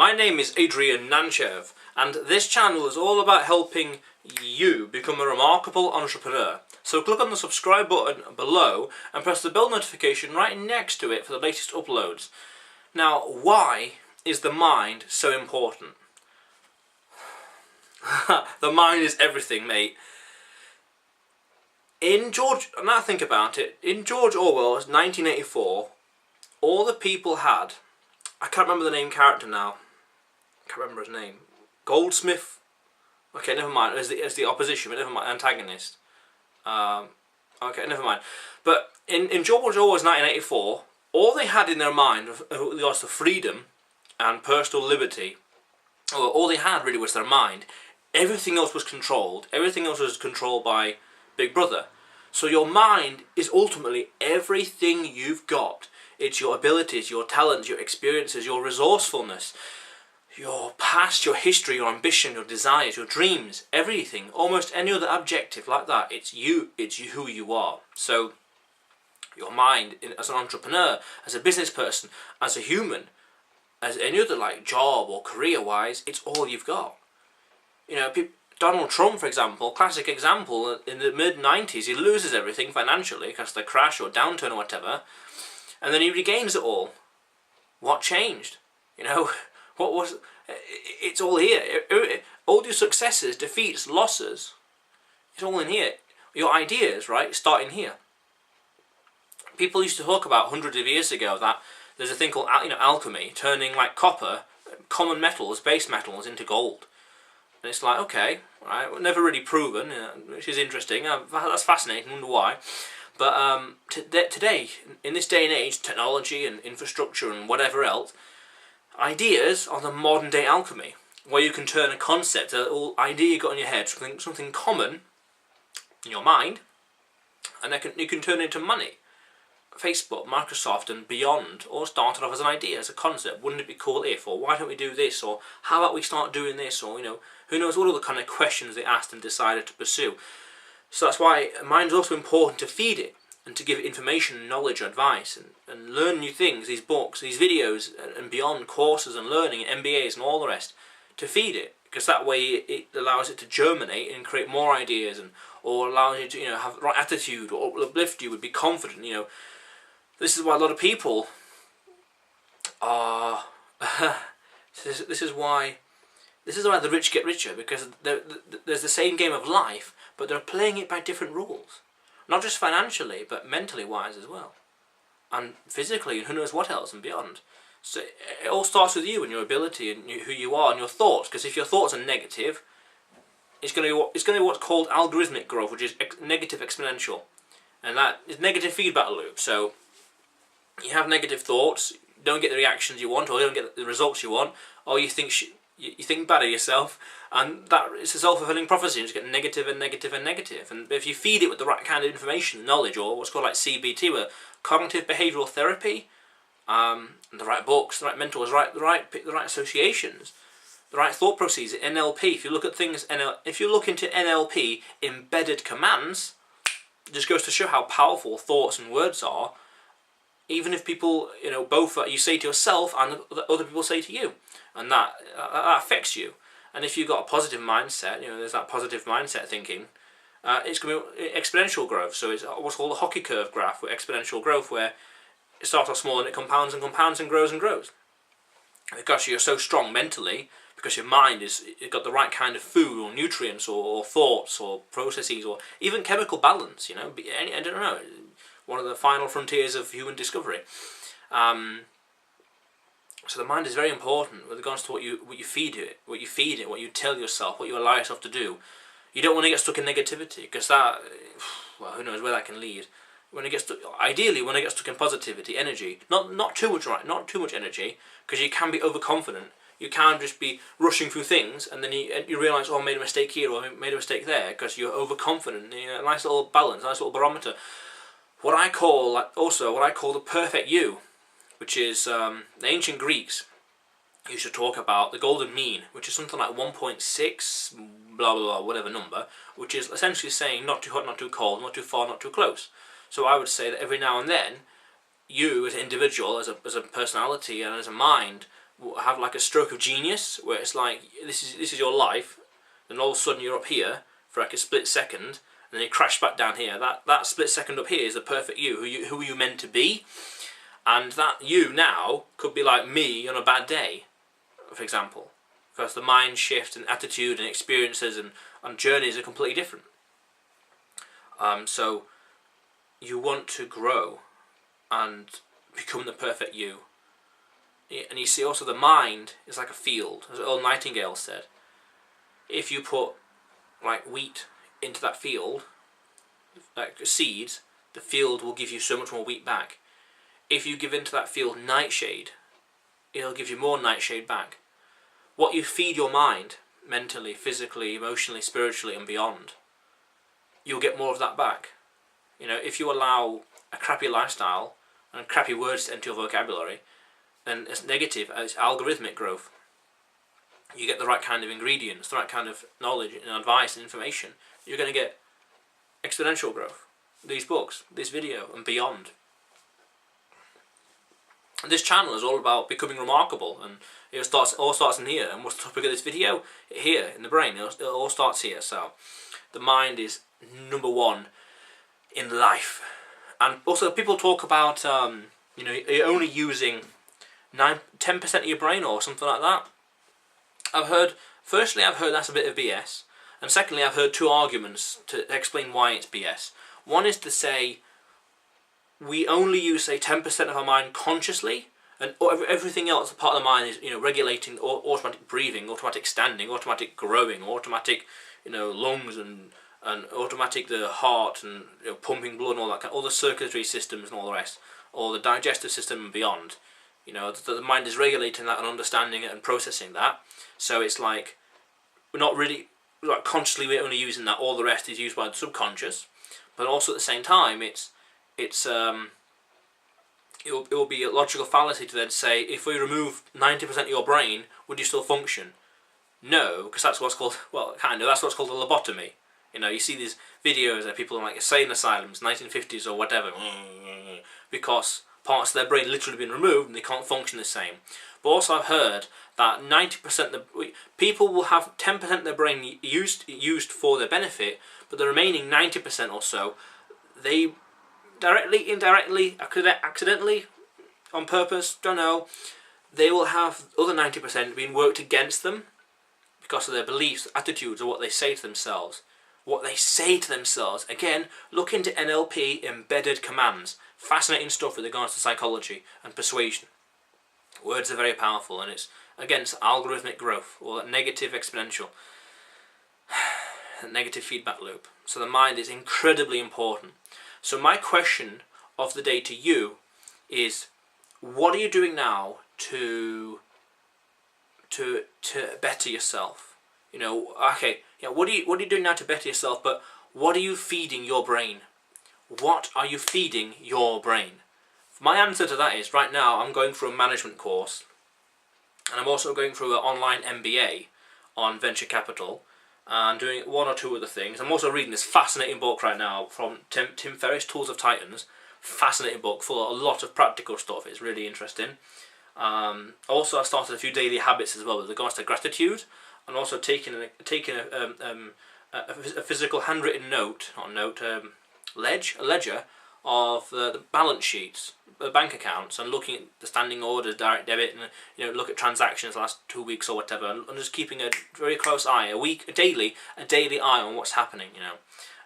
My name is Adrian Nantchev, and this channel is all about helping you become a remarkable entrepreneur. So click on the subscribe button below and press the bell notification right next to it for the latest uploads. Now, why is the mind so important? The mind is everything, mate. Now think about it, in George Orwell's 1984, all the people had, I can't remember the name character now, I can't remember his name, Goldsmith, okay, never mind, as the opposition, but never mind, antagonist, okay, never mind, but in George Orwell's 1984, all they had in their mind was the freedom and personal liberty, or all they had really was their mind. Everything else was controlled, by Big Brother. So your mind is ultimately everything you've got. It's your abilities, your talents, your experiences, your resourcefulness, your past, your history, your ambition, your desires, your dreams, everything. Almost any other adjective like that, it's you, who you are. So your mind, as an entrepreneur, as a business person, as a human, as any other like job or career-wise, it's all you've got. You know, Donald Trump, for example, classic example, in the mid-90s, he loses everything financially because of the crash or downturn or whatever, and then he regains it all. What changed? You know, what was... It's all here. All your successes, defeats, losses, it's all in here. Your ideas, right, start in here. People used to talk about hundreds of years ago that there's a thing called, alchemy, turning like copper, common metals, base metals, into gold. And it's like, okay, right, never really proven, which is interesting. That's fascinating. I wonder why. But today, in this day and age, technology and infrastructure and whatever else, ideas are the modern day alchemy, where you can turn a concept, an idea you got in your head, something common in your mind, and you can turn it into money. Facebook, Microsoft and beyond all started off as an idea, as a concept. Wouldn't it be cool if, or why don't we do this, or how about we start doing this, or who knows what other kind of questions they asked and decided to pursue. So that's why mind is also important to feed it and to give it information, knowledge, advice, and learn new things, these books, these videos and beyond, courses and learning, and MBAs and all the rest, to feed it, because that way it allows it to germinate and create more ideas, or allows you to have the right attitude, or uplift you, be confident. This is why a lot of people are. This is why the rich get richer, because there's the same game of life, but they're playing it by different rules, not just financially, but mentally wise as well, and physically, and who knows what else and beyond. So it all starts with you and your ability and who you are and your thoughts. Because if your thoughts are negative, it's going to be what's called algorithmic growth, which is negative exponential, and that is negative feedback loop. So you have negative thoughts, you don't get the reactions you want, or you don't get the results you want, or you think bad of yourself, and that it's a self-fulfilling prophecy. You just get negative and negative and negative. And if you feed it with the right kind of information, knowledge, or what's called like CBT, with cognitive behavioural therapy, the right books, the right mentors, the right associations, the right thought processes, NLP. If you look at things, if you look into NLP embedded commands, it just goes to show how powerful thoughts and words are. Even if people, both you say to yourself and other people say to you, and that affects you. And if you've got a positive mindset, there's that positive mindset thinking, it's going to be exponential growth. So it's what's called a hockey curve graph with exponential growth, where it starts off small and it compounds and compounds and grows and grows. Because you're so strong mentally, because your mind it's got the right kind of food or nutrients or thoughts or processes or even chemical balance. I don't know. One of the final frontiers of human discovery. So the mind is very important with regards to what you feed it, what you tell yourself, what you allow yourself to do. You don't want to get stuck in negativity, because that, well, who knows where that can lead. Ideally, when it gets stuck in positivity, energy, not too much, right? Not too much energy, because you can be overconfident. You can just be rushing through things, and then you realise, oh, I made a mistake here, or I made a mistake there, because you're overconfident. A nice little balance, a nice little barometer. What I call the perfect you, which is the ancient Greeks used to talk about the golden mean, which is something like 1.6, blah blah blah, whatever number, which is essentially saying not too hot, not too cold, not too far, not too close. So I would say that every now and then, you as an individual, as a personality and as a mind, have like a stroke of genius where it's like this is your life, and all of a sudden you're up here for like a split second, and then you crash back down here. That split second up here is the perfect you, who you meant to be, and that you now could be like me on a bad day, for example, because the mind shift and attitude and experiences and journeys are completely different. So you want to grow and become the perfect you. And you see also the mind is like a field, as Earl Nightingale said. If you put like wheat into that field, like seeds, the field will give you so much more wheat back. If you give into that field nightshade, it'll give you more nightshade back. What you feed your mind, mentally, physically, emotionally, spiritually and beyond, you'll get more of that back. You know, if you allow a crappy lifestyle and crappy words to enter your vocabulary, then it's negative, it's algorithmic growth. You get the right kind of ingredients, the right kind of knowledge and advice and information, you're going to get exponential growth. These books, this video and beyond. And this channel is all about becoming remarkable, and it all starts in here. And what's the topic of this video? Here, in the brain. It all starts here. So the mind is number one in life. And also people talk about, you know, you're only using 10% of your brain or something like that. Firstly I've heard that's a bit of BS, and secondly I've heard two arguments to explain why it's BS. One is to say we only use, say, 10% of our mind consciously, and everything else, a part of the mind is, you know, regulating automatic breathing, automatic standing, automatic growing, automatic, you know, lungs and automatic the heart and, you know, pumping blood and all that kind, all the circulatory systems and all the rest, all the digestive system and beyond. You know, the mind is regulating that and understanding it and processing that. So it's like we're not really like consciously, we're only using that. All the rest is used by the subconscious. But also at the same time, it will be a logical fallacy to then say, if we remove 90% of your brain, would you still function? No, because that's what's called, well, kind of, that's what's called a lobotomy. You know, you see these videos of people in like insane asylums, 1950s or whatever, because parts of their brain literally been removed and they can't function the same. But also I've heard that 90% of people will have 10% of their brain used for their benefit, but the remaining 90% or so, they directly, indirectly, accidentally, on purpose, don't know, they will have other 90% being worked against them because of their beliefs, attitudes, or what they say to themselves. What they say to themselves. Again, look into NLP, embedded commands. Fascinating stuff with regards to psychology and persuasion. Words are very powerful, and it's against algorithmic growth, or negative exponential, negative feedback loop. So the mind is incredibly important. So my question of the day to you is, what are you doing now to better yourself? You know, okay, yeah, what are you doing now to better yourself, but what are you feeding your brain? What are you feeding your brain? My answer to that is, right now I'm going through a management course, and I'm also going through an online MBA on venture capital, and doing one or two other things. I'm also reading this fascinating book right now from Tim Ferriss, Tools of Titans. Fascinating book, full of a lot of practical stuff. It's really interesting. Also, I started a few daily habits as well with regards to gratitude, and also taking a physical handwritten note, not a note, a ledger of the balance sheets, the bank accounts, and looking at the standing orders, direct debit, and, you know, look at transactions the last 2 weeks or whatever, and just keeping a very close eye, a daily eye on what's happening, you know.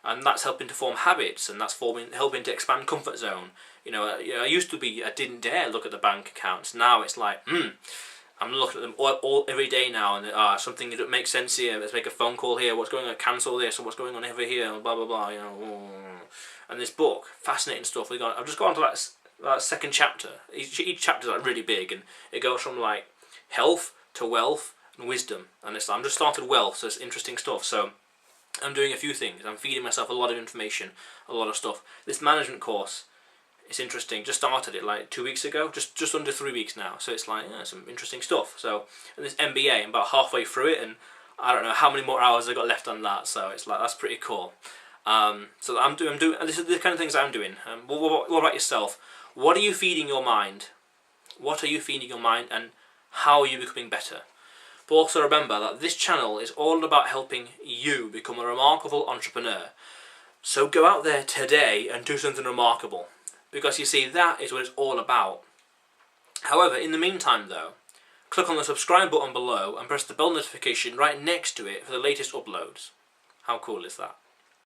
And that's helping to form habits, and that's helping to expand comfort zone. You know, I used to be, I didn't dare look at the bank accounts. Now it's like, I'm looking at them all every day now, and something that makes sense here. Let's make a phone call here. What's going on? Cancel this. Or what's going on over here? Blah blah blah. You know, and this book, fascinating stuff. I've just gone to that second chapter. Each chapter is like really big, and it goes from like health to wealth and wisdom. And I'm just started wealth, so it's interesting stuff. So I'm doing a few things. I'm feeding myself a lot of information, a lot of stuff. This management course, it's interesting. Just started it like 2 weeks ago, just under 3 weeks now. So it's like, yeah, some interesting stuff. So, and this MBA, I'm about halfway through it, and I don't know how many more hours I got left on that. So it's like, that's pretty cool. So I'm doing. This is the kind of things I'm doing. What about yourself? What are you feeding your mind? What are you feeding your mind, and how are you becoming better. But also remember that this channel is all about helping you become a remarkable entrepreneur. So go out there today and do something remarkable, because you see, that is what it's all about. However, in the meantime though, click on the subscribe button below and press the bell notification right next to it for the latest uploads. How cool is that?